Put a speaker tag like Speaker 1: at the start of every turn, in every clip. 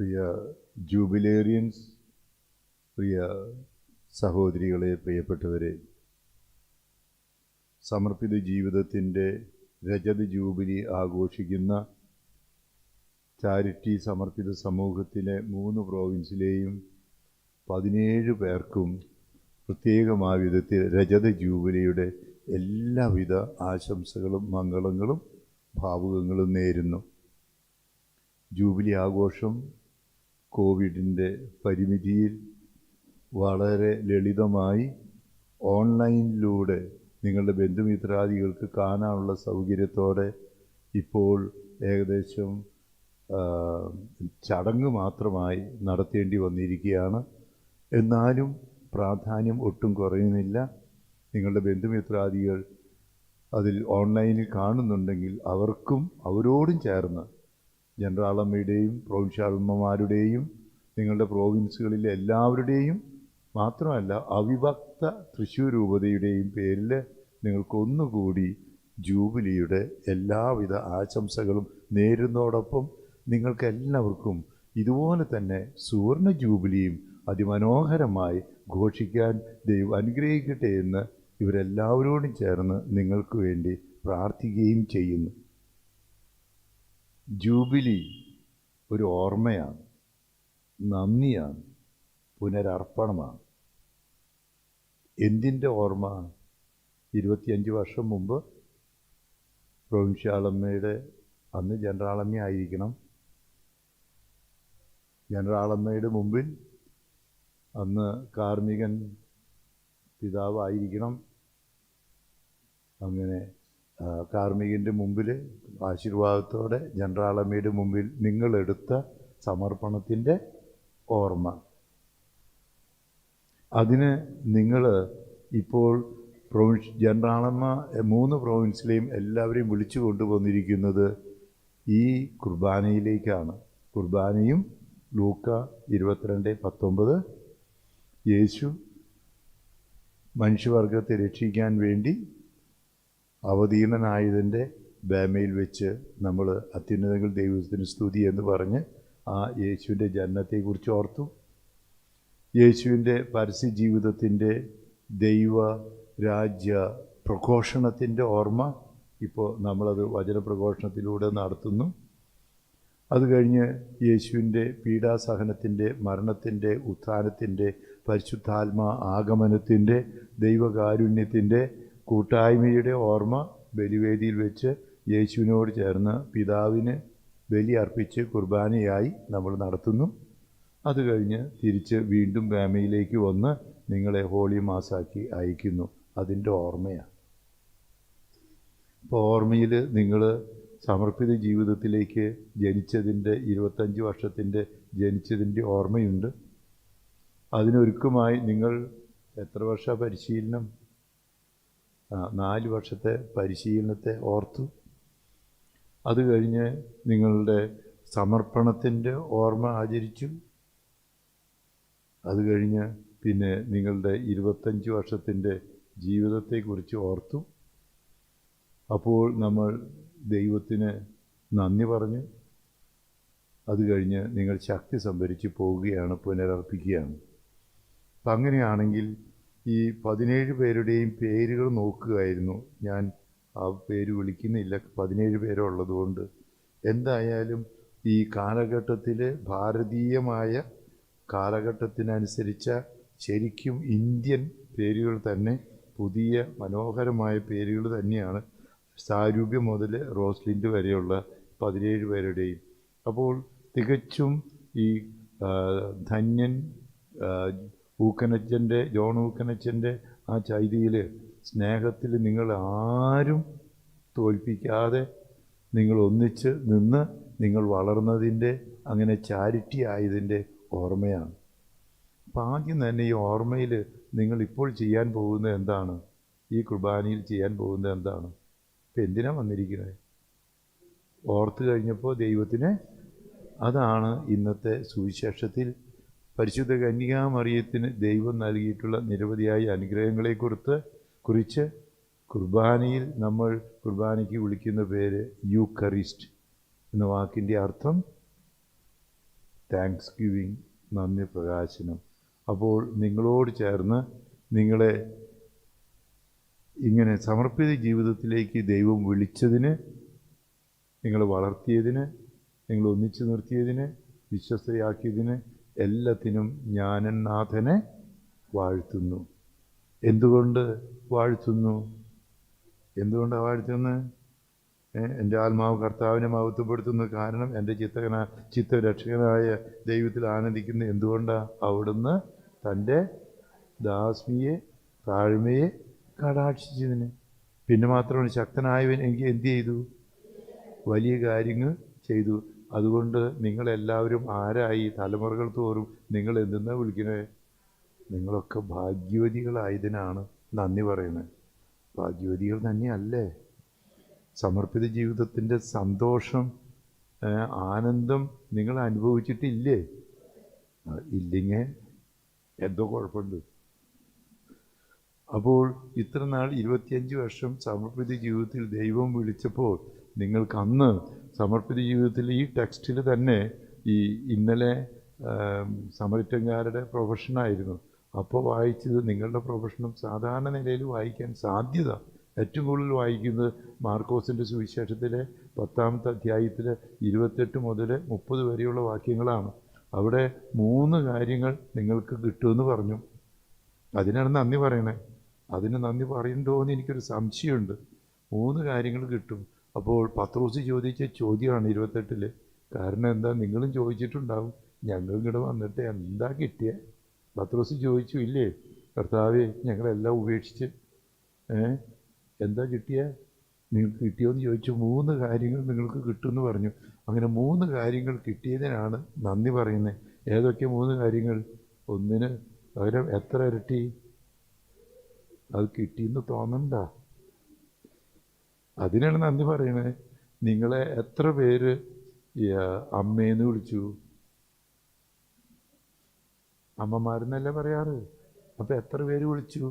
Speaker 1: പ്രിയ ജൂബിലേറിയൻസ്, പ്രിയ സഹോദരികളെ, പ്രിയപ്പെട്ടവരെ, സമർപ്പിത ജീവിതത്തിൻ്റെ രജത ജൂബിലി ആഘോഷിക്കുന്ന ചാരിറ്റി സമർപ്പിത സമൂഹത്തിലെ 3 പ്രോവിൻസിലെയും 17 പേർക്കും പ്രത്യേകമായ വിധത്തിൽ രജത ജൂബിലിയുടെ എല്ലാവിധ ആശംസകളും മംഗളങ്ങളും ഭാവുകങ്ങളും നേരുന്നു. ജൂബിലി ആഘോഷം കോവിഡിൻ്റെ പരിമിതിയിൽ വളരെ ലളിതമായി ഓൺലൈനിലൂടെ നിങ്ങളുടെ ബന്ധുമിത്രാദികൾക്ക് കാണാനുള്ള സൗകര്യത്തോടെ ഇപ്പോൾ ഏകദേശം ചടങ്ങ് മാത്രമായി നടത്തേണ്ടി വന്നിരിക്കുകയാണ്. എന്നാലും പ്രാധാന്യം ഒട്ടും കുറയുന്നില്ല. നിങ്ങളുടെ ബന്ധുമിത്രാദികൾ അതിൽ ഓൺലൈനിൽ കാണുന്നുണ്ടെങ്കിൽ അവർക്കും അവരോടും ചേർന്ന് ജനറാളമ്മയുടെയും പ്രൊവിൻഷ്യാളമ്മമാരുടെയും നിങ്ങളുടെ പ്രോവിൻസുകളിലെ എല്ലാവരുടെയും മാത്രമല്ല അവിഭക്ത തൃശ്ശൂർ രൂപതയുടെയും പേരിൽ നിങ്ങൾക്കൊന്നുകൂടി ജൂബിലിയുടെ എല്ലാവിധ ആശംസകളും നേരുന്നതോടൊപ്പം നിങ്ങൾക്കെല്ലാവർക്കും ഇതുപോലെ തന്നെ സുവർണ ജൂബിലിയും അതിമനോഹരമായി ഘോഷിക്കാൻ ദൈവം അനുഗ്രഹിക്കട്ടെ എന്ന് ഇവരെല്ലാവരോടും ചേർന്ന് നിങ്ങൾക്ക് വേണ്ടി പ്രാർത്ഥിക്കുകയും ചെയ്യുന്നു. ജൂബിലി ഒരു ഓർമ്മയാണ്, നന്ദിയാണ്, പുനരർപ്പണമാണ്. എന്തിൻ്റെ ഓർമ്മ? 25 വർഷം മുമ്പ് പ്രൊവിൻഷ്യാളമ്മയുടെ, അന്ന് ജനറാളമ്മ ആയിരിക്കണം, ജനറാളമ്മയുടെ മുമ്പിൽ അന്ന് കാർമികൻ പിതാവായിരിക്കണം. അങ്ങനെ കാർമികൻ്റെ മുമ്പിൽ ആശീർവാദത്തോടെ ജനറാളമ്മയുടെ മുമ്പിൽ നിങ്ങളെടുത്ത സമർപ്പണത്തിൻ്റെ ഓർമ്മ. അതിന് നിങ്ങൾ ഇപ്പോൾ ജനറാളമ്മ 3 പ്രോവിൻസിലെയും എല്ലാവരെയും വിളിച്ചു കൊണ്ടുവന്നിരിക്കുന്നത് ഈ കുർബാനയിലേക്കാണ്. കുർബാനയും ലൂക്ക 22:19 യേശു മനുഷ്യവർഗത്തെ രക്ഷിക്കാൻ വേണ്ടി അവതീർണനായതിൻ്റെ ബേമയിൽ വെച്ച് നമ്മൾ അത്യുന്നതങ്ങൾ ദൈവത്തിന് സ്തുതി എന്ന് പറഞ്ഞ് ആ യേശുവിൻ്റെ ജനനത്തെക്കുറിച്ച് ഓർത്തു. യേശുവിൻ്റെ പരസ്യ ജീവിതത്തിൻ്റെ ദൈവ രാജ്യ പ്രഘോഷണത്തിൻ്റെ ഓർമ്മ ഇപ്പോൾ നമ്മളത് വചനപ്രഘോഷണത്തിലൂടെ നടത്തുന്നു. അത് കഴിഞ്ഞ് യേശുവിൻ്റെ പീഡാസഹനത്തിൻ്റെ, മരണത്തിൻ്റെ, ഉത്ഥാനത്തിൻ്റെ, പരിശുദ്ധാത്മാ ആഗമനത്തിൻ്റെ, ദൈവകാരുണ്യത്തിൻ്റെ കൂട്ടായ്മയുടെ ഓർമ്മ ബലിവേദിയിൽ വെച്ച് യേശുവിനോട് ചേർന്ന് പിതാവിന് ബലി അർപ്പിച്ച് കുർബാനയായി നമ്മൾ നടത്തുന്നു. അത് കഴിഞ്ഞ് തിരിച്ച് വീണ്ടും ബേമയിലേക്ക് വന്ന് നിങ്ങളെ ഹോളി മാസാക്കി അയക്കുന്നു. അതിൻ്റെ ഓർമ്മയാണ്. അപ്പോൾ ഓർമ്മയിൽ നിങ്ങൾ സമർപ്പിത ജീവിതത്തിലേക്ക് ജനിച്ചതിൻ്റെ 25 വർഷത്തിൻ്റെ ജനിച്ചതിൻ്റെ ഓർമ്മയുണ്ട്. അതിനൊരുക്കമായി നിങ്ങൾ എത്ര വർഷ പരിശീലനം? 4 വർഷത്തെ പരിശീലനത്തെ ഓർത്തു. അത് കഴിഞ്ഞ് നിങ്ങളുടെ സമർപ്പണത്തിൻ്റെ ഓർമ്മ ആചരിച്ചു. അത് കഴിഞ്ഞ് പിന്നെ നിങ്ങളുടെ 25 വർഷത്തിൻ്റെ ജീവിതത്തെക്കുറിച്ച് ഓർത്തു. അപ്പോൾ നമ്മൾ ദൈവത്തിന് നന്ദി പറഞ്ഞു. അത് കഴിഞ്ഞ് നിങ്ങൾ ശക്തി സംഭരിച്ച് പോവുകയാണ്, പുനരർപ്പിക്കുകയാണ്. അപ്പം അങ്ങനെയാണെങ്കിൽ ഈ 17 പേരുടെയും പേരുകൾ നോക്കുകയായിരുന്നു. ഞാൻ ആ പേര് വിളിക്കുന്നില്ല, 17 പേരുള്ളതുകൊണ്ട്. എന്തായാലും ഈ കാലഘട്ടത്തിൽ ഭാരതീയമായ കാലഘട്ടത്തിനനുസരിച്ച ശരിക്കും ഇന്ത്യൻ പേരുകൾ തന്നെ, പുതിയ മനോഹരമായ പേരുകൾ തന്നെയാണ്. സാരൂപ്യ മുതൽ റോസ്ലിൻഡ് വരെയുള്ള 17 പേരുടെയും. അപ്പോൾ തികച്ചും ഈ ധന്യൻ ഊക്കനച്ചൻ്റെ, ജോൺ ഊക്കനച്ചൻ്റെ ആ ചൈതയിൽ സ്നേഹത്തിൽ നിങ്ങൾ ആരും തോൽപ്പിക്കാതെ നിങ്ങൾ ഒന്നിച്ച് നിന്ന് നിങ്ങൾ വളർന്നതിൻ്റെ, അങ്ങനെ ചാരിറ്റി ആയതിൻ്റെ ഓർമ്മയാണ്. അപ്പം ആദ്യം തന്നെ ഈ ഓർമ്മയിൽ നിങ്ങളിപ്പോൾ ചെയ്യാൻ പോകുന്നത് എന്താണ്? ഈ കുർബാനയിൽ ചെയ്യാൻ പോകുന്നത് എന്താണ്? ഇപ്പം എന്തിനാണ് വന്നിരിക്കുന്നത്? ഓർത്ത് കഴിഞ്ഞപ്പോൾ ദൈവത്തിന്, അതാണ് ഇന്നത്തെ സുവിശേഷത്തിൽ പരിശുദ്ധ കന്യകാമറിയത്തിന് ദൈവം നൽകിയിട്ടുള്ള നിരവധിയായ അനുഗ്രഹങ്ങളെക്കുറിച്ച് കുർബാനയിൽ നമ്മൾ കുർബാനയ്ക്ക് വിളിക്കുന്ന പേര് യൂക്കറിസ്റ്റ് എന്ന വാക്കിൻ്റെ അർത്ഥം താങ്ക്സ് ഗിവിങ്, നന്ദി പ്രകാശനം. അപ്പോൾ നിങ്ങളോട് ചേർന്ന് നിങ്ങളെ ഇങ്ങനെ സമർപ്പിത ജീവിതത്തിലേക്ക് ദൈവം വിളിച്ചതിന്, നിങ്ങളെ വളർത്തിയതിന്, നിങ്ങൾ ഒന്നിച്ചു നിർത്തിയതിന്, വിശ്വസ്തയാക്കിയതിന് എല്ലാത്തിനും ജ്ഞാനനാഥനെ വാഴ്ത്തുന്നു. എന്തുകൊണ്ട് വാഴ്ത്തുന്നു? എന്തുകൊണ്ടാണ് വാഴ്ത്തുന്നത്? എൻ്റെ ആത്മാവ് കർത്താവിനെ മഹത്വപ്പെടുത്തുന്നു. കാരണം എൻ്റെ ചിത്തരക്ഷകനായ ദൈവത്തിൽ ആനന്ദിക്കുന്നു. എന്തുകൊണ്ടാണ്? അവിടുന്ന് തൻ്റെ ദാസ്മിയെ, താഴ്മയെ കടാക്ഷിച്ചതിന്. പിന്നെ മാത്രമല്ല, ശക്തനായവൻ എനിക്ക് എന്ത് ചെയ്തു? വലിയ കാര്യങ്ങൾ ചെയ്തു. അതുകൊണ്ട് നിങ്ങളെല്ലാവരും ആരായി? തലമുറകൾ തോറും നിങ്ങൾ എന്തെന്നാണ് വിളിക്കുന്നത്? നിങ്ങളൊക്കെ ഭാഗ്യവതികളായതിനാണ് നന്ദി പറയുന്നത്. ഭാഗ്യവതികൾ തന്നെയല്ലേ? സമർപ്പിത ജീവിതത്തിൻ്റെ സന്തോഷം, ആനന്ദം നിങ്ങൾ അനുഭവിച്ചിട്ടില്ലേ? ഇല്ലെങ്കിൽ എന്തോ കുഴപ്പമുണ്ട്. അപ്പോൾ ഇത്ര നാൾ 25 വർഷം സമർപ്പിത ജീവിതത്തിൽ ദൈവം വിളിച്ചപ്പോൾ നിങ്ങൾക്ക് അന്ന് സമർപ്പിത ജീവിതത്തിൽ ഈ ടെക്സ്റ്റിൽ തന്നെ ഇന്നലെ സമരിറ്റൻകാരുടെ പ്രൊഫഷനായിരുന്നു. അപ്പോൾ വായിച്ചത് നിങ്ങളുടെ പ്രൊഫഷനും സാധാരണ നിലയിൽ വായിക്കാൻ സാധ്യത ഏറ്റവും കൂടുതൽ വായിക്കുന്നത് മാർക്കോസിൻ്റെ സുവിശേഷത്തിലെ 10-ാമത്തെ അധ്യായത്തിലെ 28 മുതൽ 30 വരെയുള്ള വാക്യങ്ങളാണ്. അവിടെ 3 കാര്യങ്ങൾ നിങ്ങൾക്ക് കിട്ടുമെന്ന് പറഞ്ഞു. അതിനാണ് നന്ദി പറയണേ. അതിന് നന്ദി പറയണ്ടോ എന്ന് എനിക്കൊരു സംശയമുണ്ട്. 3 കാര്യങ്ങൾ കിട്ടും. അപ്പോൾ പത്രോസ് ചോദിച്ച ചോദ്യമാണ് 28. കാരണം എന്താ? നിങ്ങളും ചോദിച്ചിട്ടുണ്ടാവും, ഞങ്ങൾ ഇങ്ങോട്ട് വന്നിട്ട് എന്താ കിട്ടിയേ? പത്രോസ് ചോദിച്ചു ഇല്ലേ, കർത്താവേ ഞങ്ങളെല്ലാം ഉപേക്ഷിച്ച് എന്താ കിട്ടിയേ? നിങ്ങൾക്ക് കിട്ടിയോന്ന് ചോദിച്ചു. 3 കാര്യങ്ങൾ നിങ്ങൾക്ക് കിട്ടുമെന്ന് പറഞ്ഞു. അങ്ങനെ 3 കാര്യങ്ങൾ കിട്ടിയതിനാണ് നന്ദി പറയുന്നത്. ഏതൊക്കെ 3 കാര്യങ്ങൾ? ഒന്നിന് പകരം എത്ര ഇരട്ടി അത് കിട്ടിയെന്ന് തോന്നണ്ട. അതിനാണ് നന്ദി പറയണത്. നിങ്ങളെ എത്ര പേര് അമ്മേന്ന് വിളിച്ചു? അമ്മമാരെന്നല്ലേ പറയാറ്. അപ്പോൾ എത്ര പേര് വിളിച്ചു?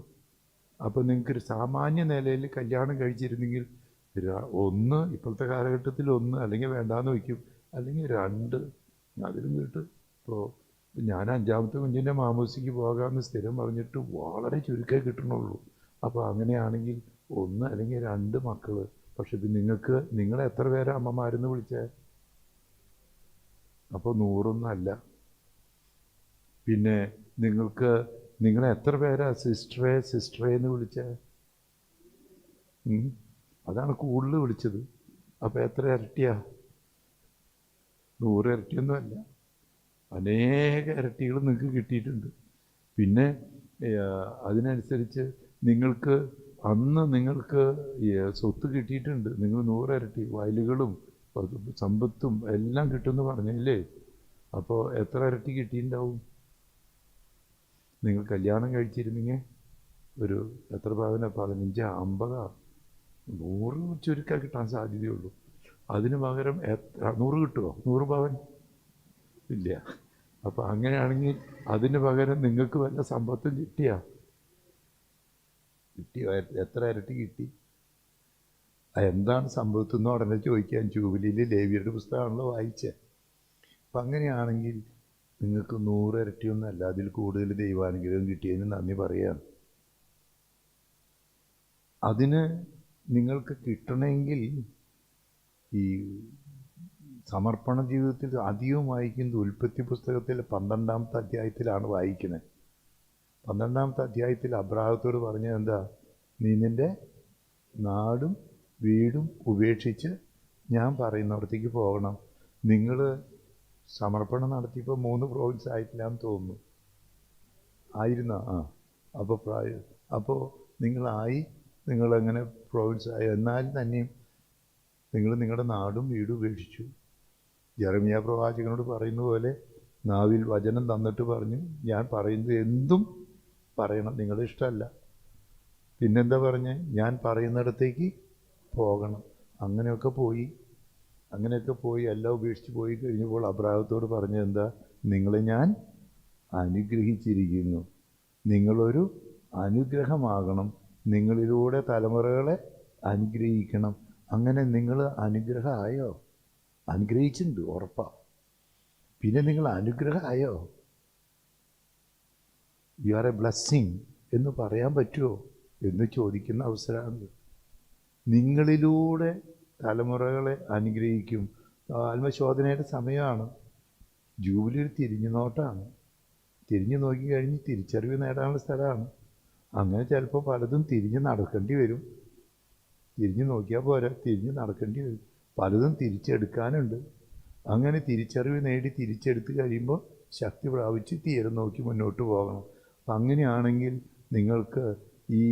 Speaker 1: അപ്പോൾ നിങ്ങൾക്കൊരു സാമാന്യ നിലയിൽ കല്യാണം കഴിച്ചിരുന്നെങ്കിൽ 1, ഇപ്പോഴത്തെ കാലഘട്ടത്തിൽ 1, അല്ലെങ്കിൽ വേണ്ടാന്ന് വയ്ക്കും, അല്ലെങ്കിൽ 2, അതിലും കേട്ട്. ഇപ്പോൾ ഞാൻ 5ാമത്തെ കുഞ്ഞിൻ്റെ മാമോസിക്ക് പോകാമെന്ന് സ്ഥിരം പറഞ്ഞിട്ട് വളരെ ചുരുക്കമേ കിട്ടണുള്ളൂ. അപ്പോൾ അങ്ങനെയാണെങ്കിൽ 1 അല്ലെങ്കിൽ 2 മക്കൾ. പക്ഷെ നിങ്ങളെ എത്ര പേരാ അമ്മമാരെന്ന് വിളിച്ചേ? അപ്പോൾ 100 അല്ല. പിന്നെ നിങ്ങളെ എത്ര പേരാ സിസ്റ്ററേ എന്ന് വിളിച്ചേ? അതാണ് കൂടുതൽ വിളിച്ചത്. അപ്പോൾ എത്ര ഇരട്ടിയാ? 100 ഇരട്ടിയൊന്നുമല്ല, അനേക ഇരട്ടികൾ നിങ്ങൾക്ക് കിട്ടിയിട്ടുണ്ട്. പിന്നെ അതിനനുസരിച്ച് അന്ന് നിങ്ങൾക്ക് സ്വത്ത് കിട്ടിയിട്ടുണ്ട്. നിങ്ങൾ 100 ഇരട്ടി വയലുകളും സമ്പത്തും എല്ലാം കിട്ടുമെന്ന് പറഞ്ഞില്ലേ? അപ്പോൾ എത്ര ഇരട്ടി കിട്ടിയിട്ടുണ്ടാവും? നിങ്ങൾ കല്യാണം കഴിച്ചിരുന്നെങ്കിൽ ഒരു എത്ര പവനാ? 15, 50, 100 ചുരുക്കാൻ കിട്ടാൻ സാധ്യതയുള്ളൂ. അതിന് പകരം 100 കിട്ടുമോ? 100 പവൻ ഇല്ല. അപ്പോൾ അങ്ങനെയാണെങ്കിൽ അതിന് പകരം നിങ്ങൾക്ക് വല്ല സമ്പത്തും കിട്ടിയോ? എത്ര ഇരട്ടി കിട്ടി? എന്താണ് സമ്പത്തെന്ന് ഉടനെ ചോദിക്കാൻ ജൂബിലിയിൽ ലേവിയരുടെ പുസ്തകമാണല്ലോ വായിച്ചത്. അപ്പം അങ്ങനെയാണെങ്കിൽ നിങ്ങൾക്ക് 100 ഇരട്ടിയൊന്നുമല്ല, അതിൽ കൂടുതൽ ദൈവാനുഗ്രഹം കിട്ടിയതിന് നന്ദി പറയുകയാണ്. അതിന് നിങ്ങൾക്ക് കിട്ടണമെങ്കിൽ ഈ സമർപ്പണ ജീവിതത്തിൽ അധികം വായിക്കുന്നത് ഉൽപ്പത്തി പുസ്തകത്തിൽ 12-ാമത്തെ അധ്യായത്തിലാണ് വായിക്കുന്നത്. 12-ാമത്തെ അധ്യായത്തിൽ അബ്രാഹത്തോട് പറഞ്ഞത് എന്താ? നീ നിൻ്റെ നാടും വീടും ഉപേക്ഷിച്ച് ഞാൻ പറയുന്നിടത്തേക്ക് പോകണം. നിങ്ങൾ സമർപ്പണം നടത്തിയപ്പോൾ 3 പ്രോവിൻസ് ആയിട്ടില്ലാന്ന് തോന്നുന്നു. ആയിരുന്നോ? അപ്പോൾ നിങ്ങളെങ്ങനെ പ്രോവിൻസ് ആയി? എന്നാലും തന്നെയും നിങ്ങൾ നിങ്ങളുടെ നാടും വീടും ഉപേക്ഷിച്ചു. ജെറമ്യാ പ്രവാചകനോട് പറയുന്ന പോലെ നാവിൽ വചനം തന്നിട്ട് പറഞ്ഞു, ഞാൻ പറയുന്നത് എന്തും പറയണം, നിങ്ങളുടെ ഇഷ്ടമല്ല. പിന്നെന്താ പറഞ്ഞ്? ഞാൻ പറയുന്നിടത്തേക്ക് പോകണം. അങ്ങനെയൊക്കെ പോയി എല്ലാം ഉപേക്ഷിച്ച് പോയി കഴിഞ്ഞപ്പോൾ അബ്രാഹത്തോട് പറഞ്ഞത് എന്താ? നിങ്ങളെ ഞാൻ അനുഗ്രഹിച്ചിരിക്കുന്നു, നിങ്ങളൊരു അനുഗ്രഹമാകണം, നിങ്ങളിലൂടെ തലമുറകളെ അനുഗ്രഹിക്കണം. അങ്ങനെ നിങ്ങൾ അനുഗ്രഹമായോ? അനുഗ്രഹിച്ചിട്ടുണ്ട്, ഉറപ്പാണ്. പിന്നെ നിങ്ങൾ അനുഗ്രഹമായോ? യു ആർ എ ബ്ലെസ്സിങ് എന്ന് പറയാൻ പറ്റുമോ എന്ന് ചോദിക്കുന്ന അവസരമാണ്. നിങ്ങളിലൂടെ തലമുറകളെ അനുഗ്രഹിക്കും. ആത്മശോധനയുടെ സമയമാണ്. ജൂബിലി ഒരു തിരിഞ്ഞു നോട്ടാണ്. തിരിഞ്ഞു നോക്കിക്കഴിഞ്ഞ് തിരിച്ചറിവ് നേടാനുള്ള സ്ഥലമാണ്. അങ്ങനെ ചിലപ്പോൾ പലതും തിരിഞ്ഞ് നടക്കേണ്ടി വരും. തിരിഞ്ഞു നോക്കിയാൽ പോരാ, തിരിഞ്ഞ് നടക്കേണ്ടി വരും. പലതും തിരിച്ചെടുക്കാനുണ്ട്. അങ്ങനെ തിരിച്ചറിവ് നേടി തിരിച്ചെടുത്ത് കഴിയുമ്പോൾ ശക്തി പ്രാപിച്ച് തീരെ നോക്കി മുന്നോട്ട് പോകണം. അപ്പം അങ്ങനെയാണെങ്കിൽ നിങ്ങൾക്ക് ഈ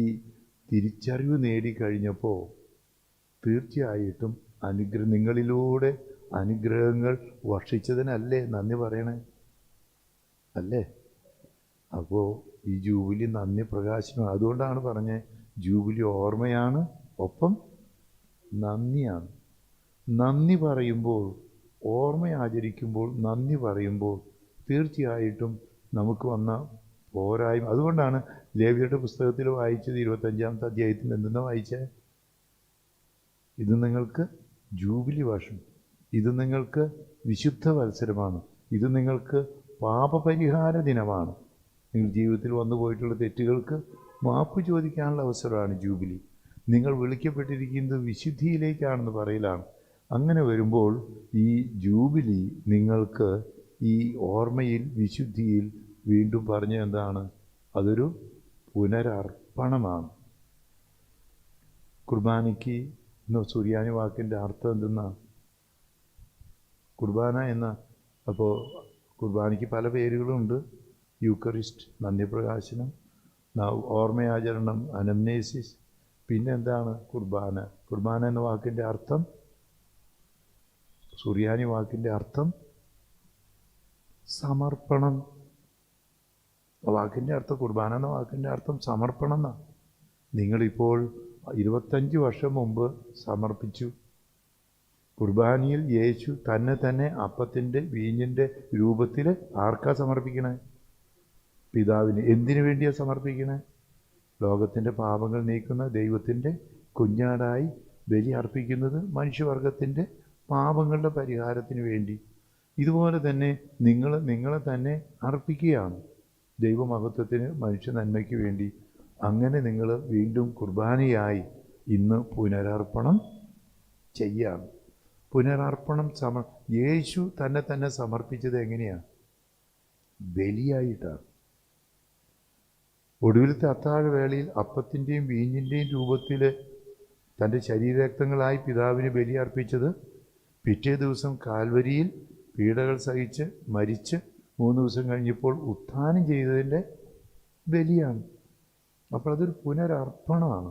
Speaker 1: തിരിച്ചറിവ് നേടിക്കഴിഞ്ഞപ്പോൾ തീർച്ചയായിട്ടും നിങ്ങളിലൂടെ അനുഗ്രഹങ്ങൾ വർഷിച്ചതിനല്ലേ നന്ദി പറയണേ? അല്ലേ? അപ്പോൾ ഈ ജൂബിലി നന്ദി പ്രകാശനം. അതുകൊണ്ടാണ് പറഞ്ഞത് ജൂബിലി ഓർമ്മയാണ്, ഒപ്പം നന്ദിയാണ്. നന്ദി പറയുമ്പോൾ, ഓർമ്മ ആചരിക്കുമ്പോൾ, നന്ദി പറയുമ്പോൾ തീർച്ചയായിട്ടും നമുക്ക് വന്ന പോരായ്മ. അതുകൊണ്ടാണ് ലേവ്യരുടെ പുസ്തകത്തിൽ വായിച്ചത് 25-ാമത്തെ അധ്യായത്തിൽ എന്തെന്ന് വായിച്ചേ? ഇത് നിങ്ങൾക്ക് ജൂബിലി വർഷം, ഇത് നിങ്ങൾക്ക് വിശുദ്ധ വത്സരമാണ്, ഇത് നിങ്ങൾക്ക് പാപപരിഹാര ദിനമാണ്. നിങ്ങൾ ജീവിതത്തിൽ വന്നു പോയിട്ടുള്ള തെറ്റുകൾക്ക് മാപ്പ് ചോദിക്കാനുള്ള അവസരമാണ് ജൂബിലി. നിങ്ങൾ വിളിക്കപ്പെട്ടിരിക്കുന്നത് വിശുദ്ധിയിലേക്കാണെന്ന് പറയലാണ്. അങ്ങനെ വരുമ്പോൾ ഈ ജൂബിലി നിങ്ങൾക്ക് ഈ ഓർമ്മയിൽ, വിശുദ്ധിയിൽ വീണ്ടും പറഞ്ഞ എന്താണ്? അതൊരു പുനരർപ്പണമാണ്. കുർബാനയ്ക്ക് സുറിയാനി വാക്കിൻ്റെ അർത്ഥം എന്തെന്നാണ്? കുർബാന എന്ന. അപ്പോൾ കുർബാനയ്ക്ക് പല പേരുകളുണ്ട്. Eucharist നന്ദിപ്രകാശനം, ഓർമ്മയാചരണം anamnesis. പിന്നെ എന്താണ് കുർബാന? കുർബാന എന്ന വാക്കിൻ്റെ അർത്ഥം, സുറിയാനി വാക്കിൻ്റെ അർത്ഥം സമർപ്പണം. വാക്കിൻ്റെ അർത്ഥം, കുർബാന എന്ന വാക്കിൻ്റെ അർത്ഥം സമർപ്പണം എന്നാണ്. നിങ്ങളിപ്പോൾ 25 വർഷം മുമ്പ് സമർപ്പിച്ചു. കുർബാനയിൽ യേശു തന്നെ അപ്പത്തിൻ്റെ വീഞ്ഞിൻ്റെ രൂപത്തിൽ ആർക്കാ സമർപ്പിക്കണേ? പിതാവിന്. എന്തിനു വേണ്ടിയാണ് സമർപ്പിക്കണേ? ലോകത്തിൻ്റെ പാപങ്ങൾ നീക്കുന്ന ദൈവത്തിൻ്റെ കുഞ്ഞാടായി ബലി അർപ്പിക്കുന്നത് മനുഷ്യവർഗത്തിൻ്റെ പാപങ്ങളുടെ പരിഹാരത്തിന് വേണ്ടി. ഇതുപോലെ തന്നെ നിങ്ങളെ തന്നെ അർപ്പിക്കുകയാണ് ദൈവമഹത്വത്തിന്, മനുഷ്യ നന്മയ്ക്ക് വേണ്ടി. അങ്ങനെ നിങ്ങൾ വീണ്ടും കുർബാനയായി ഇന്ന് പുനരർപ്പണം ചെയ്യാണ്. പുനരർപ്പണം യേശു തന്നെ സമർപ്പിച്ചത് എങ്ങനെയാണ്? ബലിയായിട്ടാണ്. ഒടുവിലത്തെ അത്താഴവേളയിൽ അപ്പത്തിൻ്റെയും വീഞ്ഞിൻ്റെയും രൂപത്തിൽ തൻ്റെ ശരീരരക്തങ്ങളായി പിതാവിന് ബലി അർപ്പിച്ചത് പിറ്റേ ദിവസം കാൽവരിയിൽ പീഡകൾ സഹിച്ച് മരിച്ച് 3 ദിവസം കഴിഞ്ഞപ്പോൾ ഉത്ഥാനം ചെയ്തതിൻ്റെ ബലിയാണ്. അപ്പോൾ അതൊരു പുനരർപ്പണമാണ്.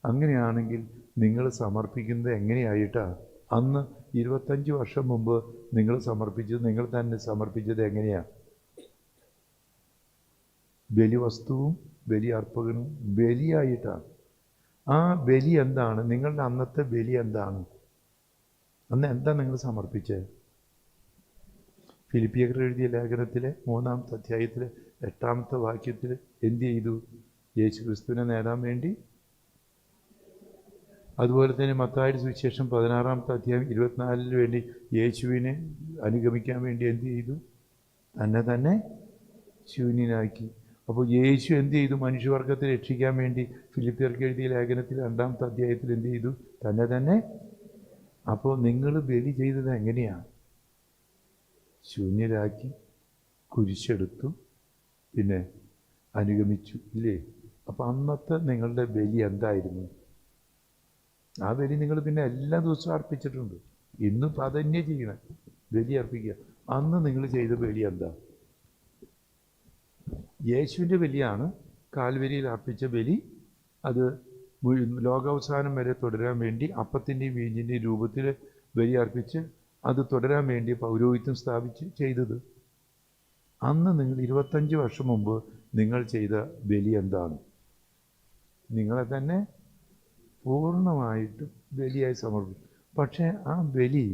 Speaker 1: അങ്ങനെയാണെങ്കിൽ നിങ്ങൾ സമർപ്പിക്കുന്നത് എങ്ങനെയായിട്ടാണ്? അന്ന് 25 വർഷം മുമ്പ് നിങ്ങൾ തന്നെ സമർപ്പിച്ചത് എങ്ങനെയാണ്? ബലിവസ്തുവും ബലി അർപ്പകനും ബലിയായിട്ടാണ്. ആ ബലി എന്താണ്? നിങ്ങളുടെ അന്നത്തെ ബലി എന്താണ്? അന്ന് എന്താ നിങ്ങൾ സമർപ്പിച്ചത്? ഫിലിപ്പിയർ എഴുതിയ ലേഖനത്തിലെ 3-ാമത്തെ അധ്യായത്തിലെ 8-ാമത്തെ വാക്യത്തിൽ എന്ത് ചെയ്തു? യേശു ക്രിസ്തുവിനെ നേടാൻ വേണ്ടി. അതുപോലെ തന്നെ മത്തായിയുടെ സുവിശേഷം 16-ാമത്തെ അധ്യായം 24 വേണ്ടി യേശുവിനെ അനുഗമിക്കാൻ വേണ്ടി എന്ത് ചെയ്തു? തന്നെ ശൂന്യനാക്കി. അപ്പോൾ യേശു എന്ത് ചെയ്തു? മനുഷ്യവർഗത്തെ രക്ഷിക്കാൻ വേണ്ടി ഫിലിപ്പിയർക്ക് എഴുതിയ ലേഖനത്തിൽ 2-ാമത്തെ അധ്യായത്തിൽ എന്ത് ചെയ്തു? തന്നെ. അപ്പോൾ നിങ്ങൾ ബലി ചെയ്തത് എങ്ങനെയാണ്? ശൂന്യരാക്കി, കുരിശെടുത്തു, പിന്നെ അനുഗമിച്ചു, ഇല്ലേ? അപ്പോൾ അന്നത്തെ നിങ്ങളുടെ ബലി എന്തായിരുന്നു? ആ ബലി നിങ്ങൾ പിന്നെ എല്ലാ ദിവസവും അർപ്പിച്ചിട്ടുണ്ട്. ഇന്നും അതന്നെ ചെയ്യണം, ബലി അർപ്പിക്കുക. അന്ന് നിങ്ങൾ ചെയ്ത ബലി എന്താ? യേശുവിൻ്റെ ബലിയാണ് കാൽവരിയിൽ അർപ്പിച്ച ബലി. അത് ലോകാവസാനം വരെ തുടരാൻ വേണ്ടി അപ്പത്തിൻ്റെയും വീഞ്ഞിൻ്റെയും രൂപത്തിൽ ബലി അർപ്പിച്ച് അത് തുടരാൻ വേണ്ടി പൗരോഹിത്യം സ്ഥാപിച്ച് ചെയ്തത്. അന്ന് നിങ്ങൾ 25 വർഷം മുമ്പ് നിങ്ങൾ ചെയ്ത ബലി എന്താണ്? നിങ്ങളെ തന്നെ പൂർണ്ണമായിട്ടും ബലിയായി സമർപ്പിച്ചു. പക്ഷേ ആ ബലി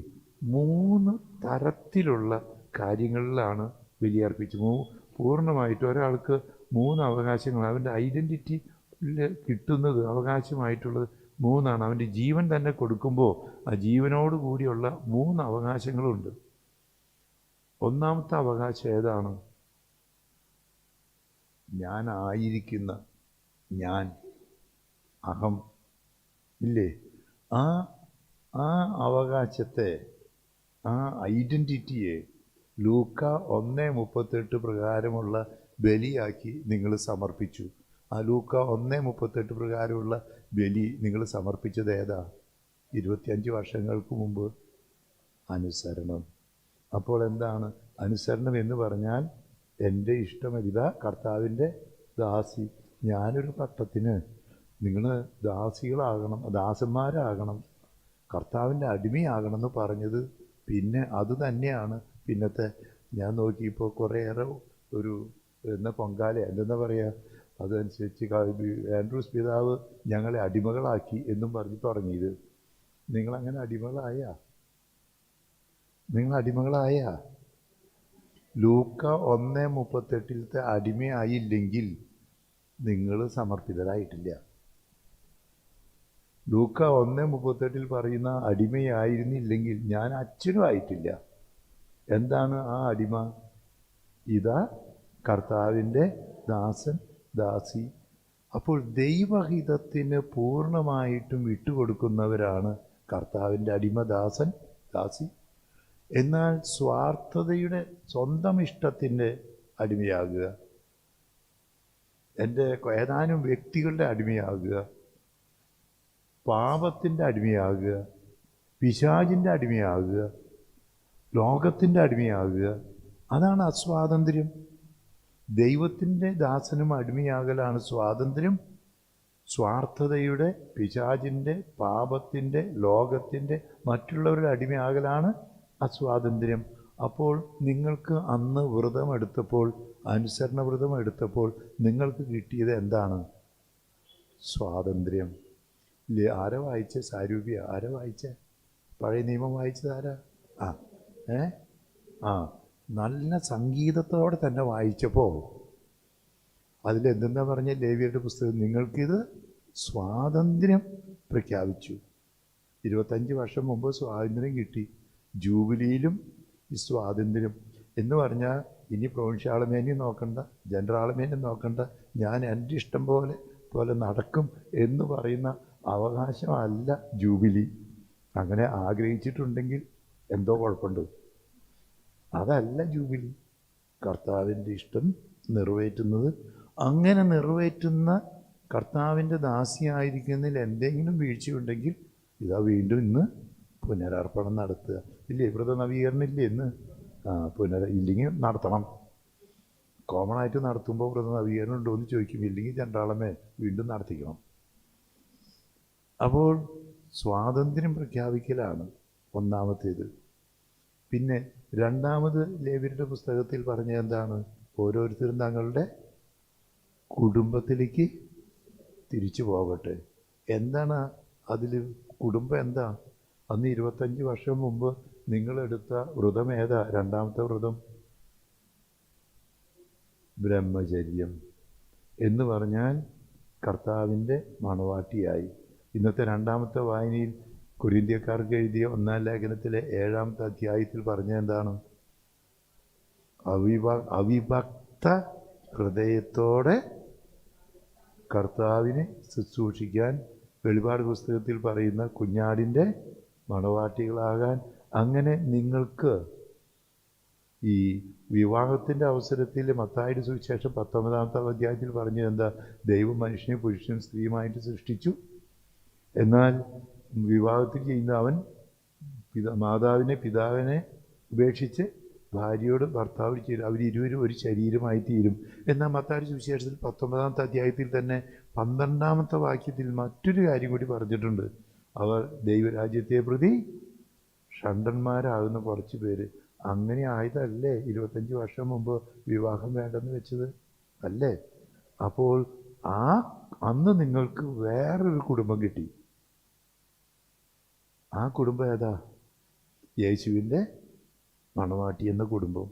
Speaker 1: 3 തരത്തിലുള്ള കാര്യങ്ങളിലാണ് ബലി അർപ്പിച്ചത്. പൂർണ്ണമായിട്ട് ഒരാൾക്ക് 3 അവകാശങ്ങൾ, അവൻ്റെ ഐഡൻറ്റിറ്റി കിട്ടുന്നത് അവകാശമായിട്ടുള്ളത് 3 അവൻ്റെ ജീവൻ തന്നെ കൊടുക്കുമ്പോൾ ആ ജീവനോട് കൂടിയുള്ള 3 അവകാശങ്ങളുണ്ട്. ഒന്നാമത്തെ അവകാശം ഏതാണ്? ഞാനായിരിക്കുന്ന ഞാൻ, അഹം ഇല്ലേ? ആ ആ അവകാശത്തെ, ആ ഐഡൻറ്റിറ്റിയെ ലൂക്ക 1:38 പ്രകാരമുള്ള ബലിയാക്കി നിങ്ങൾ സമർപ്പിച്ചു. ആ ലൂക്ക 1:38 പ്രകാരമുള്ള ബലി നിങ്ങൾ സമർപ്പിച്ചത് ഏതാ? 25 വർഷങ്ങൾക്ക് മുമ്പ് അനുസരണം. അപ്പോൾ എന്താണ് അനുസരണം എന്ന് പറഞ്ഞാൽ? എൻ്റെ ഇഷ്ടമല്ല, കർത്താവിൻ്റെ ദാസി. ഞാനൊരു പട്ടത്തിന് നിങ്ങൾ ദാസികളാകണം, ദാസന്മാരാകണം, കർത്താവിൻ്റെ അടിമയാകണമെന്ന് പറഞ്ഞത് പിന്നെ അത് തന്നെയാണ് പിന്നത്തെ. ഞാൻ നോക്കിയപ്പോൾ കുറേയേറെ ഒരു പൊങ്കാല എന്തെന്നാ പറയുക, അതനുസരിച്ച് ആൻഡ്രൂസ് പിതാവ് ഞങ്ങളെ അടിമകളാക്കി എന്നും പറഞ്ഞ് തുടങ്ങിയത്. നിങ്ങളങ്ങനെ അടിമകളായ? നിങ്ങൾ അടിമകളായ? ലൂക്ക 1:38 അടിമയായില്ലെങ്കിൽ നിങ്ങൾ സമർപ്പിതരായിട്ടില്ല. ലൂക്ക 1:38 പറയുന്ന അടിമയായിരുന്നില്ലെങ്കിൽ ഞാൻ അച്ഛനും ആയിട്ടില്ല. എന്താണ് ആ അടിമ? ഇതാ കർത്താവിൻ്റെ ദാസൻ, ദാസി. അപ്പോൾ ദൈവഹിതത്തിന് പൂർണ്ണമായിട്ടും വിട്ടുകൊടുക്കുന്നവരാണ് കർത്താവിൻ്റെ അടിമ, ദാസൻ, ദാസി. എന്നാൽ സ്വാർത്ഥതയുടെ സ്വന്തം ഇഷ്ടത്തിൻ്റെ അടിമയാകുക, എൻ്റെ ഏതാനും വ്യക്തികളുടെ അടിമയാകുക, പാപത്തിൻ്റെ അടിമയാകുക, പിശാചിൻ്റെ അടിമയാകുക, ലോകത്തിൻ്റെ അടിമയാകുക, അതാണ് അസ്വാതന്ത്ര്യം. ദൈവത്തിൻ്റെ ദാസനും അടിമയാകലാണ് സ്വാതന്ത്ര്യം. സ്വാർത്ഥതയുടെ, പിശാചിൻ്റെ, പാപത്തിൻ്റെ, ലോകത്തിൻ്റെ, മറ്റുള്ളവരുടെ അടിമയാകലാണ് അസ്വാതന്ത്ര്യം. അപ്പോൾ നിങ്ങൾക്ക് അന്ന് വ്രതമെടുത്തപ്പോൾ, അനുസരണ വ്രതം എടുത്തപ്പോൾ നിങ്ങൾക്ക് കിട്ടിയത് എന്താണ്? സ്വാതന്ത്ര്യം. ഇല്ലേ? ആരാ വായിച്ച? സാരൂപ്യ ആരാ വായിച്ച? പഴയ നിയമം വായിച്ചത് ആരാ? നല്ല സംഗീതത്തോടെ തന്നെ വായിച്ചപ്പോൾ അതിലെന്തെന്നാ പറഞ്ഞ ലേവ്യരുടെ പുസ്തകം? നിങ്ങൾക്കിത് സ്വാതന്ത്ര്യം പ്രഖ്യാപിച്ചു. 25 വർഷം മുമ്പ് സ്വാതന്ത്ര്യം കിട്ടി. ജൂബിലിയിലും ഈ സ്വാതന്ത്ര്യം എന്ന് പറഞ്ഞാൽ ഇനി പ്രൊവിൻഷ്യാളമേനിയും നോക്കണ്ട, ജനറാളമേനിയും നോക്കണ്ട, ഞാൻ എൻ്റെ ഇഷ്ടം പോലെ നടക്കും എന്ന് പറയുന്ന അവകാശമല്ല ജൂബിലി. അങ്ങനെ ആഗ്രഹിച്ചിട്ടുണ്ടെങ്കിൽ എന്തോ കുഴപ്പമുണ്ട്. അതല്ല ജൂബിലി. കർത്താവിൻ്റെ ഇഷ്ടം നിറവേറ്റുന്നത്. അങ്ങനെ നിറവേറ്റുന്ന കർത്താവിൻ്റെ ദാസിയായിരിക്കുന്നതിൽ എന്തെങ്കിലും വീഴ്ചയുണ്ടെങ്കിൽ ഇതാ വീണ്ടും ഇന്ന് പുനരർപ്പണം നടത്തുക. ഇല്ലേ? വ്രത നവീകരണം ഇല്ലേ ഇന്ന്? ഇല്ലെങ്കിൽ നടത്തണം. കോമൺ ആയിട്ട് നടത്തുമ്പോൾ വ്രത നവീകരണം ഉണ്ടോ എന്ന് ചോദിക്കും. ഇല്ലെങ്കിൽ ചണ്ടാളമേ വീണ്ടും നടത്തിക്കണം. അപ്പോൾ സ്വാതന്ത്ര്യം പ്രഖ്യാപിക്കലാണ് ഒന്നാമത്തേത്. പിന്നെ രണ്ടാമത് ലേവ്യരുടെ പുസ്തകത്തിൽ പറഞ്ഞ എന്താണ്? ഓരോരുത്തരും തങ്ങളുടെ കുടുംബത്തിലേക്ക് തിരിച്ചു പോകട്ടെ. എന്താണ് അതിൽ കുടുംബം? എന്താ? അന്ന് 25 വർഷം മുമ്പ് നിങ്ങളെടുത്ത വ്രതം ഏതാ? രണ്ടാമത്തെ വ്രതം ബ്രഹ്മചര്യം എന്ന് പറഞ്ഞാൽ കർത്താവിൻ്റെ മണവാട്ടിയായി. ഇന്നത്തെ രണ്ടാമത്തെ വായനയിൽ കൊരിന്ത്യക്കാർക്ക് എഴുതിയ 1-ാം ലേഖനത്തിലെ 7-ാമത്തെ അധ്യായത്തിൽ പറഞ്ഞ എന്താണ്? അവിഭക്ത ഹൃദയത്തോടെ കർത്താവിനെ ശുശ്രൂഷിക്കാൻ, വെളിപാട് പുസ്തകത്തിൽ പറയുന്ന കുഞ്ഞാടിൻ്റെ മണവാട്ടികളാകാൻ. അങ്ങനെ നിങ്ങൾക്ക് ഈ വിവാഹത്തിൻ്റെ അവസരത്തിൽ മത്തായിയുടെ സുവിശേഷം 19-ാമത്തെ അധ്യായത്തിൽ പറഞ്ഞത് എന്താ? ദൈവം മനുഷ്യനെ പുരുഷനും സ്ത്രീയുമായിട്ട് സൃഷ്ടിച്ചു. എന്നാൽ വിവാഹത്തിൽ ചെയ്യുന്ന അവൻ മാതാവിനെ, പിതാവിനെ ഉപേക്ഷിച്ച് ഭാര്യയോട് ഭർത്താവ് ചേരും, അവരിരുവരും ഒരു ശരീരമായി തീരും. എന്നാൽ മത്തായിയുടെ സുവിശേഷത്തിൽ 19-ാമത്തെ അധ്യായത്തിൽ തന്നെ 12-ാമത്തെ വാക്യത്തിൽ മറ്റൊരു കാര്യം കൂടി പറഞ്ഞിട്ടുണ്ട്. അവർ ദൈവരാജ്യത്തെ പ്രതി ഷണ്ടന്മാരാകുന്ന കുറച്ച് പേര്. അങ്ങനെ ആയതല്ലേ 25 വർഷം മുമ്പ് വിവാഹം വേണ്ടെന്ന് വെച്ചത്? അല്ലേ? അപ്പോൾ അന്ന് നിങ്ങൾക്ക് വേറൊരു കുടുംബം കിട്ടി. ആ കുടുംബം ഏതാ? യേശുവിൻ്റെ മണവാട്ടി എന്ന കുടുംബം.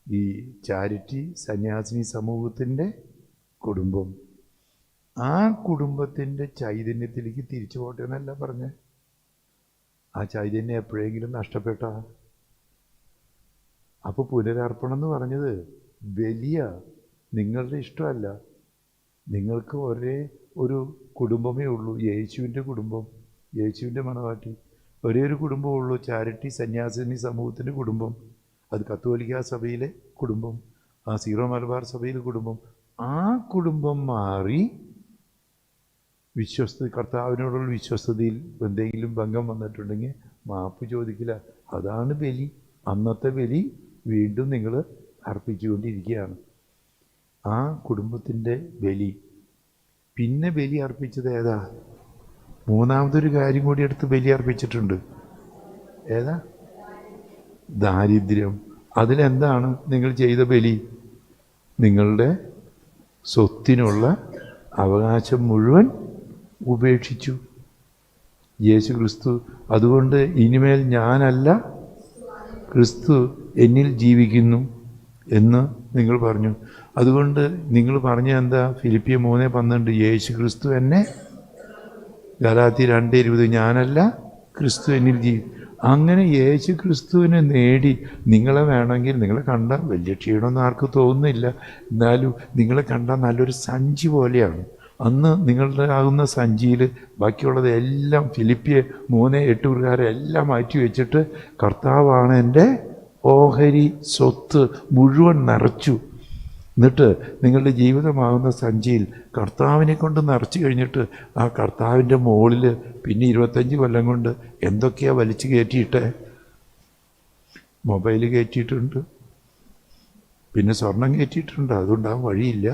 Speaker 1: ഈ ചാരിറ്റി സന്യാസിനി സമൂഹത്തിൻ്റെ കുടുംബം. ആ കുടുംബത്തിൻ്റെ ചൈതന്യത്തിലേക്ക് തിരിച്ചു പോട്ടെ എന്നല്ല പറഞ്ഞ്. ആ ചൈതന്യം എപ്പോഴെങ്കിലും നഷ്ടപ്പെട്ടാ? അപ്പോൾ പുനരർപ്പണം എന്ന് പറഞ്ഞത് വലിയ നിങ്ങളുടെ ഇഷ്ടമല്ല. നിങ്ങൾക്ക് ഒരേ ഒരു കുടുംബമേ ഉള്ളൂ, യേശുവിൻ്റെ കുടുംബം, യേശുവിൻ്റെ മണവാട്ടി. ഒരേ ഒരു കുടുംബമേ ഉള്ളൂ, ചാരിറ്റി സന്യാസിനി സമൂഹത്തിൻ്റെ കുടുംബം. അത് കത്തോലിക്ക സഭയിലെ കുടുംബം, ആ സീറോ മലബാർ സഭയിലെ കുടുംബം. ആ കുടുംബം മാറി കർത്താവിനോടുള്ള വിശ്വസ്തതയിൽ എന്തെങ്കിലും ഭംഗം വന്നിട്ടുണ്ടെങ്കിൽ മാപ്പ് ചോദിക്കില്ല. അതാണ് ബലി. അന്നത്തെ ബലി വീണ്ടും നിങ്ങൾ അർപ്പിച്ചുകൊണ്ടിരിക്കുകയാണ്, ആ കുടുംബത്തിൻ്റെ ബലി. പിന്നെ ബലി അർപ്പിച്ചത് ഏതാ? മൂന്നാമതൊരു കാര്യം കൂടി എടുത്ത് ബലി അർപ്പിച്ചിട്ടുണ്ട്. ഏതാ? ദാരിദ്ര്യം. അതിലെന്താണ് നിങ്ങൾ ചെയ്ത ബലി? നിങ്ങളുടെ സ്വത്തിനുള്ള അവകാശം മുഴുവൻ ഉപേക്ഷിച്ചു യേശു ക്രിസ്തു. അതുകൊണ്ട് ഇനിമേൽ ഞാനല്ല, ക്രിസ്തു എന്നിൽ ജീവിക്കുന്നു എന്ന് നിങ്ങൾ പറഞ്ഞു. അതുകൊണ്ട് നിങ്ങൾ പറഞ്ഞ എന്താ? ഫിലിപ്പിയർ 3:12 യേശു ക്രിസ്തു എന്നെ, ഗലാത്യർ 2:20 ഞാനല്ല, ക്രിസ്തു എന്നിൽ അങ്ങനെ യേശു ക്രിസ്തുവിനെ നേടി നിങ്ങളെ വേണമെങ്കിൽ, നിങ്ങളെ കണ്ടാൽ വലിയ ക്ഷീണമൊന്നും ആർക്കും തോന്നുന്നില്ല, എന്നാലും നിങ്ങളെ കണ്ടാൽ നല്ലൊരു സഞ്ചി പോലെയാണ്. അന്ന് നിങ്ങളുടെ ആകുന്ന സഞ്ചിയിൽ ബാക്കിയുള്ളത് എല്ലാം ഫിലിപ്പിയർ 3:8 പ്രകാരം എല്ലാം മാറ്റി വെച്ചിട്ട് കർത്താവാണ് എൻ്റെ ഓഹരി, സ്വത്ത് മുഴുവൻ നിറച്ചു. എന്നിട്ട് നിങ്ങളുടെ ജീവിതമാകുന്ന സഞ്ചിയിൽ കർത്താവിനെ കൊണ്ട് നിറച്ച് കഴിഞ്ഞിട്ട് ആ കർത്താവിൻ്റെ മുകളിൽ പിന്നെ 25 കൊല്ലം കൊണ്ട് എന്തൊക്കെയാണ് വലിച്ചു കയറ്റിയിട്ടെ? മൊബൈൽ കയറ്റിയിട്ടുണ്ട്, പിന്നെ സ്വർണം കയറ്റിയിട്ടുണ്ട്, അതുകൊണ്ടാവും വഴിയില്ല.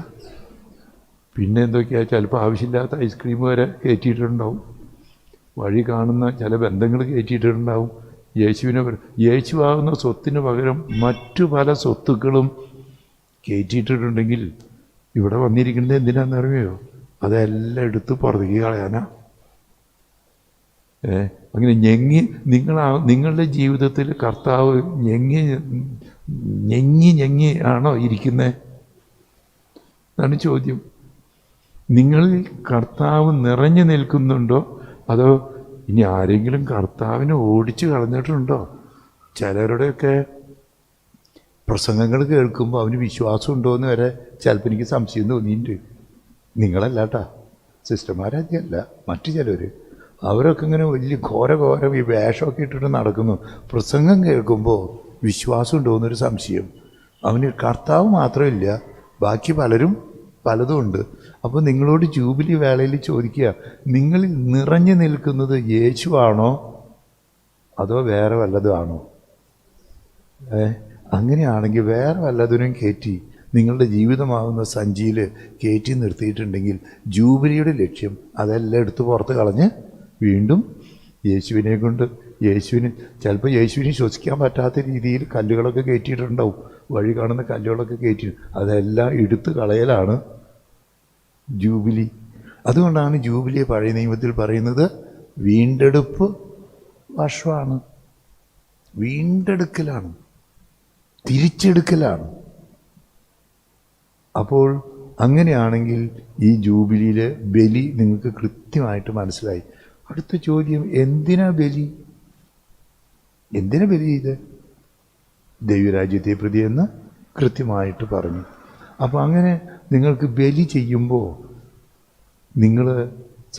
Speaker 1: പിന്നെ എന്തൊക്കെയാണ്, ചിലപ്പോൾ ആവശ്യമില്ലാത്ത ഐസ്ക്രീം വരെ കയറ്റിയിട്ടുണ്ടാവും. വഴി കാണുന്ന ചില ബന്ധങ്ങൾ കയറ്റിയിട്ടുണ്ടാവും. യേശുവാകുന്ന സ്വത്തിന് പകരം മറ്റു പല സ്വത്തുക്കളും കയറ്റിയിട്ടുണ്ടെങ്കിൽ ഇവിടെ വന്നിരിക്കുന്നത് എന്തിനാണെന്നറിയോ? അതെല്ലാം എടുത്ത് പുറത്തേക്ക് കളയാനാ. അങ്ങനെ നിങ്ങളുടെ ജീവിതത്തിൽ കർത്താവ് ഞെങ്ങി ആണോ ഇരിക്കുന്നത്? അതാണ് ചോദ്യം. നിങ്ങളിൽ കർത്താവ് നിറഞ്ഞു നിൽക്കുന്നുണ്ടോ, അതോ ഇനി ആരെങ്കിലും കർത്താവിനെ ഓടിച്ചു കളഞ്ഞിട്ടുണ്ടോ? ചിലരുടെയൊക്കെ പ്രസംഗങ്ങൾ കേൾക്കുമ്പോൾ അവന് വിശ്വാസം ഉണ്ടോയെന്ന് വരെ ചിലപ്പോൾ എനിക്ക് സംശയം തോന്നിയിട്ടുണ്ട്. നിങ്ങളല്ല കേട്ടാ, സിസ്റ്റർമാരല്ല, മറ്റു ചിലർ, അവരൊക്കെ ഇങ്ങനെ വലിയ ഘോര ഈ വേഷമൊക്കെ ഇട്ടിട്ട് നടക്കുന്നു. പ്രസംഗം കേൾക്കുമ്പോൾ വിശ്വാസം ഉണ്ടോയെന്നൊരു സംശയം. അവന് കർത്താവ് മാത്രമില്ല, ബാക്കി പലതും ഉണ്ട്. അപ്പോൾ നിങ്ങളോട് ജൂബിലി വേളയിൽ ചോദിക്കുക, നിങ്ങളിൽ നിറഞ്ഞു നിൽക്കുന്നത് യേശുവാണോ അതോ വേറെ വല്ലതും ആണോ? അങ്ങനെയാണെങ്കിൽ വേറെ വല്ലതിനും കയറ്റി നിങ്ങളുടെ ജീവിതമാകുന്ന സഞ്ചിയിൽ കയറ്റി നിർത്തിയിട്ടുണ്ടെങ്കിൽ ജൂബിലിയുടെ ലക്ഷ്യം അതെല്ലാം എടുത്ത് പുറത്ത് കളഞ്ഞ് വീണ്ടും യേശുവിനെ കൊണ്ട്, ചിലപ്പോൾ യേശുവിനെ ശ്വസിക്കാൻ പറ്റാത്ത രീതിയിൽ കല്ലുകളൊക്കെ കയറ്റിയിട്ടുണ്ടാവും. വഴി കാണുന്ന കല്ലുകളൊക്കെ കയറ്റി, അതെല്ലാം എടുത്ത് കളയലാണ് ജൂബിലി. അതുകൊണ്ടാണ് ജൂബിലിയെ പഴയ നിയമത്തിൽ പറയുന്നത് വീണ്ടെടുപ്പ് വർഷമാണ്, വീണ്ടെടുക്കലാണ്, തിരിച്ചെടുക്കലാണ്. അപ്പോൾ അങ്ങനെയാണെങ്കിൽ ഈ ജൂബിലിയിലെ ബലി നിങ്ങൾക്ക് കൃത്യമായിട്ട് മനസ്സിലായി. അടുത്ത ചോദ്യം, എന്തിനാ ബലി ചെയ്ത്? ദൈവരാജ്യത്തെ പ്രതി എന്ന് കൃത്യമായിട്ട് പറഞ്ഞു. അപ്പോൾ അങ്ങനെ നിങ്ങൾക്ക് ബലി ചെയ്യുമ്പോൾ നിങ്ങൾ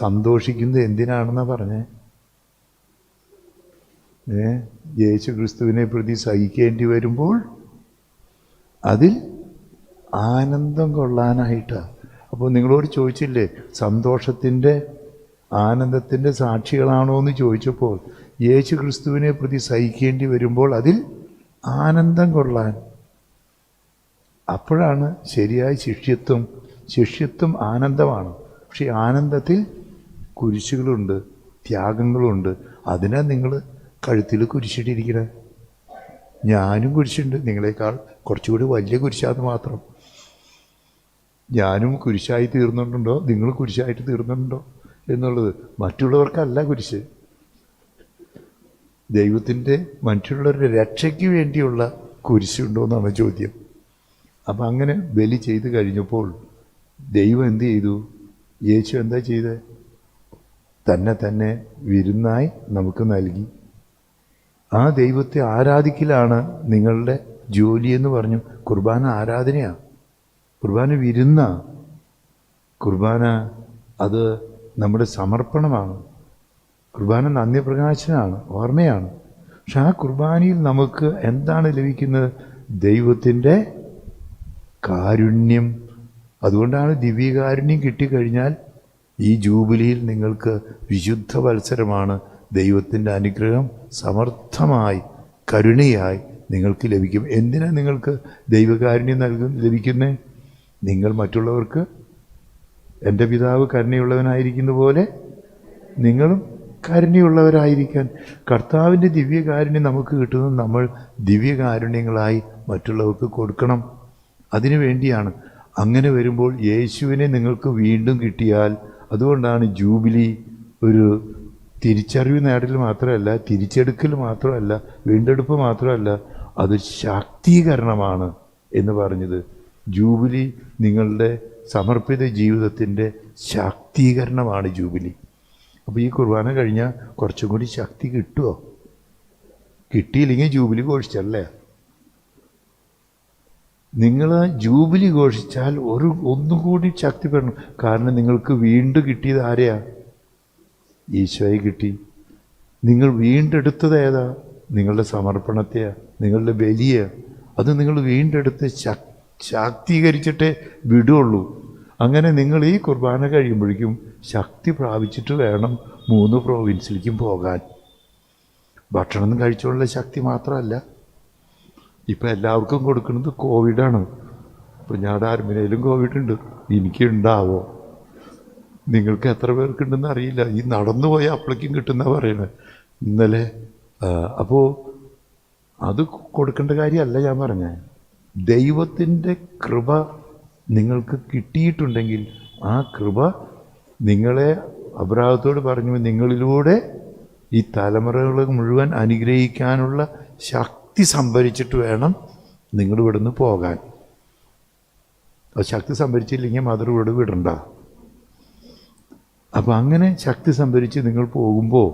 Speaker 1: സന്തോഷിക്കുന്നത് എന്തിനാണെന്നാണ് പറഞ്ഞേ? യേശു ക്രിസ്തുവിനെ പ്രതി സഹിക്കേണ്ടി വരുമ്പോൾ അതിൽ ആനന്ദം കൊള്ളാനായിട്ടാണ്. അപ്പോൾ നിങ്ങളോട് ചോദിച്ചില്ലേ, സന്തോഷത്തിൻ്റെ ആനന്ദത്തിൻ്റെ സാക്ഷികളാണോ എന്ന് ചോദിച്ചപ്പോൾ യേശു ക്രിസ്തുവിനെ പ്രതി സഹിക്കേണ്ടി വരുമ്പോൾ അതിൽ ആനന്ദം കൊള്ളാൻ. അപ്പോഴാണ് ശരിയായ ശിഷ്യത്വം ആനന്ദമാണ്. പക്ഷേ ആനന്ദത്തിൽ കുരിശുകളുണ്ട്, ത്യാഗങ്ങളുണ്ട്. അതിനാ നിങ്ങൾ കഴുത്തിൽ കുരിശിട്ടിരിക്കണേ. ഞാനും കുരിശുണ്ട്, നിങ്ങളെക്കാൾ കുറച്ചുകൂടി വലിയ കുരിശാന്ന് മാത്രം. ഞാനും കുരിശായി തീർന്നിട്ടുണ്ടോ, നിങ്ങൾ കുരിശായിട്ട് തീർന്നിട്ടുണ്ടോ എന്നുള്ളത് മറ്റുള്ളവർക്കല്ല കുരിശ്. ദൈവത്തിൻ്റെ മറ്റുള്ളവരുടെ രക്ഷയ്ക്ക് വേണ്ടിയുള്ള കുരിശുണ്ടോ എന്നാണ് ചോദ്യം. അപ്പം അങ്ങനെ ബലി ചെയ്ത് കഴിഞ്ഞപ്പോൾ ദൈവം എന്ത് ചെയ്തു? യേശു എന്താ ചെയ്തത്? തന്നെ വിരുന്നായി നമുക്ക് നൽകി. ആ ദൈവത്തെ ആരാധിക്കലാണ് നിങ്ങളുടെ ജോലിയെന്ന് പറഞ്ഞു. കുർബാന ആരാധനയാണ്, കുർബാന വിരുന്നാണ്, കുർബാന അത് നമ്മുടെ സമർപ്പണമാണ്, കുർബാന നന്ദി പ്രകാശനാണ്, ഓർമ്മയാണ്. പക്ഷെ ആ കുർബാനയിൽ നമുക്ക് എന്താണ് ലഭിക്കുന്നത്? ദൈവത്തിൻ്റെ കാരുണ്യം. അതുകൊണ്ടാണ് ദിവ്യകാരുണ്യം കിട്ടിക്കഴിഞ്ഞാൽ ഈ ജൂബിലിയിൽ നിങ്ങൾക്ക് വിശുദ്ധ വത്സരമാണ്. ദൈവത്തിൻ്റെ അനുഗ്രഹം സമർത്ഥമായി കരുണയായി നിങ്ങൾക്ക് ലഭിക്കും. എന്തിനാണ് നിങ്ങൾക്ക് ദൈവകാരുണ്യം ലഭിക്കുന്നത്? നിങ്ങൾ മറ്റുള്ളവർക്ക് എൻ്റെ പിതാവ് കരുണയുള്ളവനായിരിക്കുന്ന പോലെ നിങ്ങളും കരുണയുള്ളവരായിരിക്കാൻ. കർത്താവിൻ്റെ ദിവ്യകാരുണ്യം നമുക്ക് കിട്ടുന്നത് നമ്മൾ ദിവ്യകാരുണ്യങ്ങളായി മറ്റുള്ളവർക്ക് കൊടുക്കണം. അതിനു വേണ്ടിയാണ്. അങ്ങനെ വരുമ്പോൾ യേശുവിനെ നിങ്ങൾക്ക് വീണ്ടും കിട്ടിയാൽ, അതുകൊണ്ടാണ് ജൂബിലി ഒരു തിരിച്ചറിവ് നേടൽ മാത്രമല്ല, തിരിച്ചെടുക്കൽ മാത്രമല്ല, വീണ്ടെടുപ്പ് മാത്രമല്ല, അത് ശാക്തീകരണമാണ് എന്ന് പറഞ്ഞത്. ജൂബിലി നിങ്ങളുടെ സമർപ്പിത ജീവിതത്തിൻ്റെ ശാക്തീകരണമാണ് ജൂബിലി. അപ്പോൾ ഈ കുർബാന കഴിഞ്ഞാൽ കുറച്ചും കൂടി ശക്തി കിട്ടുമോ? കിട്ടിയില്ലെങ്കിൽ ജൂബിലി ഘോഷിച്ചല്ലേ. നിങ്ങൾ ജൂബിലി ഘോഷിച്ചാൽ ഒന്നുകൂടി ശക്തിപ്പെടണം. കാരണം നിങ്ങൾക്ക് വീണ്ടും കിട്ടിയത് ആരെയാ? ഈശോയെ കിട്ടി. നിങ്ങൾ വീണ്ടെടുത്തത് ഏതാ? നിങ്ങളുടെ സമർപ്പണത്തെയാ, നിങ്ങളുടെ ബലിയ. അത് നിങ്ങൾ വീണ്ടെടുത്ത് ശാക്തീകരിച്ചിട്ടേ വിടുള്ളൂ. അങ്ങനെ നിങ്ങൾ ഈ കുർബാന കഴിയുമ്പോഴേക്കും ശക്തി പ്രാപിച്ചിട്ട് വേണം 3 പ്രോവിൻസിലേക്കും പോകാൻ. ഭക്ഷണം കഴിച്ചുള്ള ശക്തി മാത്രമല്ല, ഇപ്പം എല്ലാവർക്കും കൊടുക്കുന്നത് കോവിഡാണ്. ഇപ്പം ഞങ്ങളുടെ ആർമിനയിലും കോവിഡ് ഉണ്ട്. എനിക്കുണ്ടാവോ? നിങ്ങൾക്ക് എത്ര പേർക്കുണ്ടെന്ന് അറിയില്ല. ഈ നടന്നു പോയ അപ്പോഴേക്കും കിട്ടുന്ന പറയണേ ഇന്നലെ. അപ്പോൾ അത് കൊടുക്കേണ്ട കാര്യമല്ല ഞാൻ പറഞ്ഞേ. ദൈവത്തിൻ്റെ കൃപ നിങ്ങൾക്ക് കിട്ടിയിട്ടുണ്ടെങ്കിൽ ആ കൃപ നിങ്ങളെ അബ്രാഹത്തോട് പറഞ്ഞു, നിങ്ങളിലൂടെ ഈ തലമുറകൾ മുഴുവൻ അനുഗ്രഹിക്കാനുള്ള ശക്തി സംഭരിച്ചിട്ട് വേണം നിങ്ങൾ ഇവിടുന്ന് പോകാൻ. ആ ശക്തി സംഭരിച്ചില്ലെങ്കിൽ മദർ ഇവിടെ വിടണ്ട. അപ്പം അങ്ങനെ ശക്തി സംഭരിച്ച് നിങ്ങൾ പോകുമ്പോൾ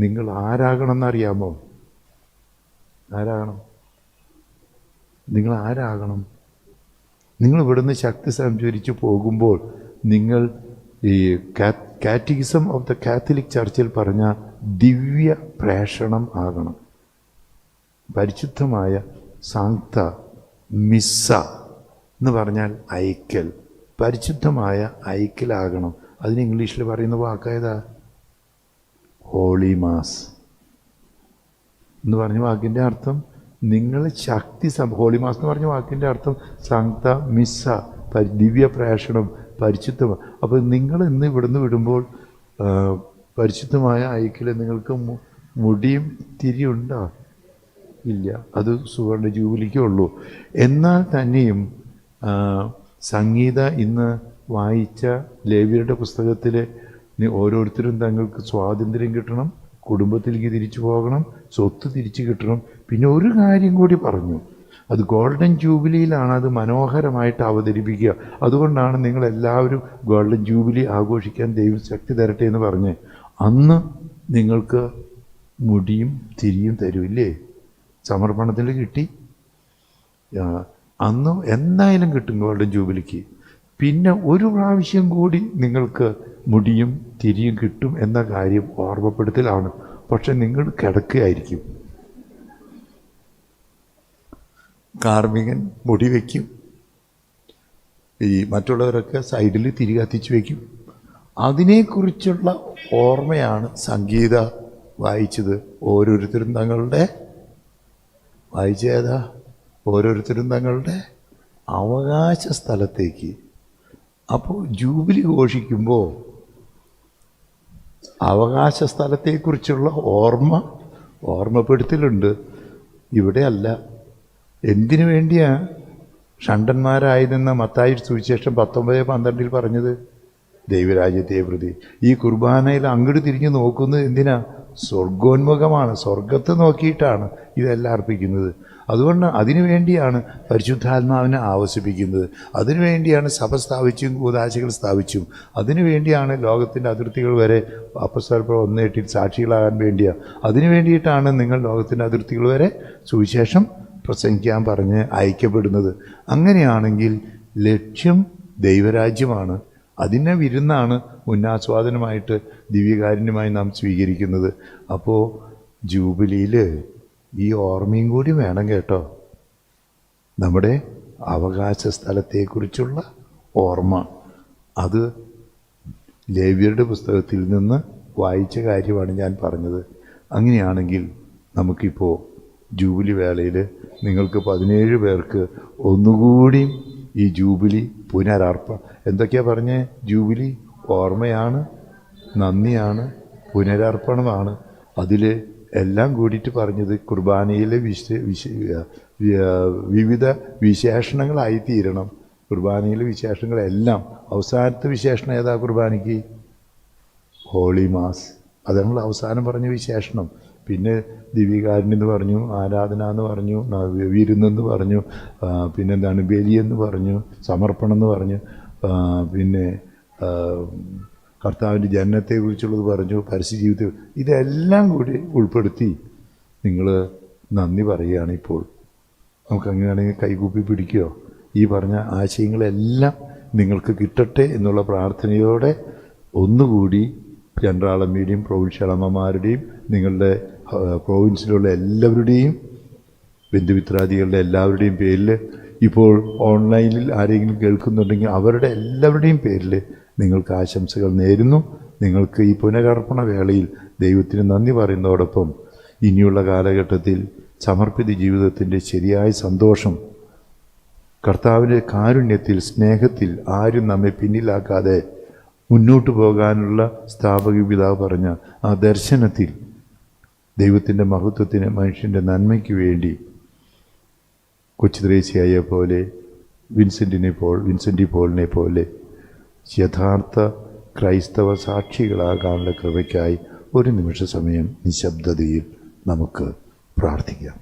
Speaker 1: നിങ്ങൾ ആരാകണം എന്നറിയാമോ? ആരാകണം? നിങ്ങൾ ആരാകണം? നിങ്ങൾ ഇവിടുന്ന് ശക്തി സംഭരിച്ച് പോകുമ്പോൾ നിങ്ങൾ ഈ കാറ്റഗിസം ഓഫ് ദ കാത്തലിക് ചർച്ചിൽ പറഞ്ഞ ദിവ്യ പ്രേഷണം ആകണം. പരിശുദ്ധമായ സാങ്ക്ത മിസ്സ എന്ന് പറഞ്ഞാൽ അയക്കൽ. പരിശുദ്ധമായ അയക്കലാകണം. അതിന് ഇംഗ്ലീഷിൽ പറയുന്ന വാക്കായതാ? ഹോളി മാസ് എന്ന് പറഞ്ഞ വാക്കിൻ്റെ അർത്ഥം നിങ്ങൾ ശക്തി ഹോളി മാസ് എന്ന് പറഞ്ഞ വാക്കിൻ്റെ അർത്ഥം സാങ്ക്ത മിസ്സ, ദിവ്യ പ്രേഷണം, പരിശുദ്ധമാണ്. അപ്പോൾ നിങ്ങൾ ഇന്ന് ഇവിടുന്ന് വിടുമ്പോൾ പരിശുദ്ധമായ അയക്കൽ നിങ്ങൾക്ക് മുടിയും തിരിയുണ്ടോ? ഇല്ല. അത് സുവർണ്ണ ജൂബിലിക്കേ ഉള്ളൂ. എന്നാൽ തന്നെയും സംഗീത ഇന്ന് വായിച്ച ലേവ്യരുടെ പുസ്തകത്തിൽ ഓരോരുത്തരും തങ്ങൾക്ക് സ്വാതന്ത്ര്യം കിട്ടണം, കുടുംബത്തിലേക്ക് തിരിച്ചു പോകണം, സ്വത്ത് തിരിച്ചു കിട്ടണം. പിന്നെ ഒരു കാര്യം കൂടി പറഞ്ഞു, അത് ഗോൾഡൻ ജൂബിലിയിലാണ് അത് മനോഹരമായിട്ട് അവതരിപ്പിക്കുക. അതുകൊണ്ടാണ് നിങ്ങളെല്ലാവരും ഗോൾഡൻ ജൂബിലി ആഘോഷിക്കാൻ ദൈവം ശക്തി തരട്ടെ എന്ന് പറഞ്ഞ് അന്ന് നിങ്ങൾക്ക് മുടിയും തിരിയും തരുമില്ലേ? സമർപ്പണത്തിൽ കിട്ടി. അന്ന് എന്തായാലും കിട്ടും ഗോൾഡൻ ജൂബിലിക്ക്. പിന്നെ ഒരു പ്രാവശ്യം കൂടി നിങ്ങൾക്ക് മുടിയും തിരിയും കിട്ടും എന്ന കാര്യം ഓർമ്മപ്പെടുത്തലാണ്. പക്ഷെ നിങ്ങൾ കിടക്കുകയായിരിക്കും. കാർമികൻ മുടി വയ്ക്കും, ഈ മറ്റുള്ളവരൊക്കെ സൈഡിൽ തിരി കത്തിച്ച് വയ്ക്കും. അതിനെക്കുറിച്ചുള്ള ഓർമ്മയാണ് സംഗീത വായിച്ചത്. ഓരോരുത്തരും തങ്ങളുടെ വായിച്ചേതാ? ഓരോരുത്തരും തങ്ങളുടെ അവകാശ സ്ഥലത്തേക്ക്. അപ്പോൾ ജൂബിലി ഘോഷിക്കുമ്പോൾ അവകാശ സ്ഥലത്തെക്കുറിച്ചുള്ള ഓർമ്മപ്പെടുത്തലുണ്ട്. ഇവിടെയല്ല. എന്തിനു വേണ്ടിയാണ് ഷണ്ടന്മാരായതെന്ന മത്തായി സുവിശേഷം 19:12 പറഞ്ഞത്? ദൈവരാജ്യത്തെ പ്രതി. ഈ കുർബാനയിൽ അങ്ങോട്ട് തിരിഞ്ഞ് നോക്കുന്നത് എന്തിനാ? സ്വർഗോന്മുഖമാണ്. സ്വർഗത്തെ നോക്കിയിട്ടാണ് ഇതെല്ലാം അർപ്പിക്കുന്നത്. അതുകൊണ്ട് അതിനുവേണ്ടിയാണ് പരിശുദ്ധാത്മാവിനെ ആവശ്യപ്പിക്കുന്നത്. അതിനുവേണ്ടിയാണ് സഭ സ്ഥാപിച്ചും കൂദാശകൾ സ്ഥാപിച്ചും. അതിനുവേണ്ടിയാണ് ലോകത്തിൻ്റെ അതിർത്തികൾ വരെ അപ്പസ്തലർ 1:8 സാക്ഷികളാകാൻ വേണ്ടിയാണ്. അതിനു വേണ്ടിയിട്ടാണ് നിങ്ങൾ ലോകത്തിൻ്റെ അതിർത്തികൾ വരെ സുവിശേഷം പ്രസംഗിക്കാൻ പറഞ്ഞ് അയക്കപ്പെടുന്നത്. അങ്ങനെയാണെങ്കിൽ ലക്ഷ്യം ദൈവരാജ്യമാണ്. അതിനെ വിരുന്നാണ് മുന്നാസ്വാദനമായിട്ട് ദിവ്യകാരുണ്യമായി നാം സ്വീകരിക്കുന്നത്. അപ്പോൾ ജൂബിലിയിൽ ഈ ഓർമ്മയും കൂടി വേണം കേട്ടോ. നമ്മുടെ അവകാശ സ്ഥലത്തെക്കുറിച്ചുള്ള ഓർമ്മ. അത് ലേവ്യരുടെ പുസ്തകത്തിൽ നിന്ന് വായിച്ച കാര്യമാണ് ഞാൻ പറഞ്ഞത്. അങ്ങനെയാണെങ്കിൽ നമുക്കിപ്പോൾ ജൂബിലി വേളയിൽ നിങ്ങൾക്ക് 17 പേർക്ക് ഒന്നുകൂടി ഈ ജൂബിലി എന്തൊക്കെയാണ് പറഞ്ഞേ? ജൂബിലി ഓർമ്മയാണ്, നന്ദിയാണ്, പുനരർപ്പണമാണ്. അതിൽ എല്ലാം കൂടിയിട്ട് പറഞ്ഞത് കുർബാനയിലെ വിവിധ വിശേഷണങ്ങളായി തീരണം. കുർബാനയിലെ വിശേഷങ്ങളെല്ലാം. അവസാനത്തെ വിശേഷണം ഏതാ കുർബാനയ്ക്ക്? Holy mass. അത് നമ്മൾ അവസാനം പറഞ്ഞ വിശേഷണം. പിന്നെ ദിവ്യകാരുണ്യം എന്ന് പറഞ്ഞു, ആരാധന എന്ന് പറഞ്ഞു, വിരുന്നെന്ന് പറഞ്ഞു, പിന്നെന്താണ് ബലിയെന്ന് പറഞ്ഞു, സമർപ്പണം എന്ന് പറഞ്ഞു, പിന്നെ കർത്താവിൻ്റെ ജനനത്തെക്കുറിച്ചുള്ളത് പറഞ്ഞു, പരസ്യജീവിതത്തെ. ഇതെല്ലാം കൂടി ഉൾപ്പെടുത്തി നിങ്ങൾ നന്ദി പറയുകയാണ് ഇപ്പോൾ. നമുക്കങ്ങനെയാണെങ്കിൽ കൈകൂപ്പി പിടിക്കുകയോ? ഈ പറഞ്ഞ ആശയങ്ങളെല്ലാം നിങ്ങൾക്ക് കിട്ടട്ടെ എന്നുള്ള പ്രാർത്ഥനയോടെ ഒന്നുകൂടി ജനറാളമ്മയുടെയും പ്രൊവിൻഷ്യലമ്മമാരുടെയും നിങ്ങളുടെ പ്രോവിൻസിലുള്ള എല്ലാവരുടെയും ബന്ധുമിത്രാദികളുടെ എല്ലാവരുടെയും പേരിൽ, ഇപ്പോൾ ഓൺലൈനിൽ ആരെങ്കിലും കേൾക്കുന്നുണ്ടെങ്കിൽ അവരുടെ എല്ലാവരുടെയും പേരിൽ നിങ്ങൾക്ക് ആശംസകൾ നേരുന്നു. നിങ്ങൾക്ക് ഈ പുനരർപ്പണ വേളയിൽ ദൈവത്തിന് നന്ദി പറയുന്നതോടൊപ്പം ഇനിയുള്ള കാലഘട്ടത്തിൽ സമർപ്പിത ജീവിതത്തിൻ്റെ ശരിയായ സന്തോഷം, കർത്താവിൻ്റെ കാരുണ്യത്തിൽ, സ്നേഹത്തിൽ ആരും നമ്മെ പിന്നിലാക്കാതെ മുന്നോട്ട് പോകാനുള്ള സ്ഥാപക പിതാവ് പറഞ്ഞ ആ ദർശനത്തിൽ ദൈവത്തിൻ്റെ മഹത്വത്തിന്, മനുഷ്യൻ്റെ നന്മയ്ക്ക് വേണ്ടി കൊച്ചു ത്രേസ്യയെ പോലെ, വിൻസെൻ്റ് പോളിനെ പോലെ യഥാർത്ഥ ക്രൈസ്തവ സാക്ഷികളാകാനുള്ള കൃപയ്ക്കായി ഒരു നിമിഷ സമയം നിശബ്ദതയിൽ നമുക്ക് പ്രാർത്ഥിക്കാം.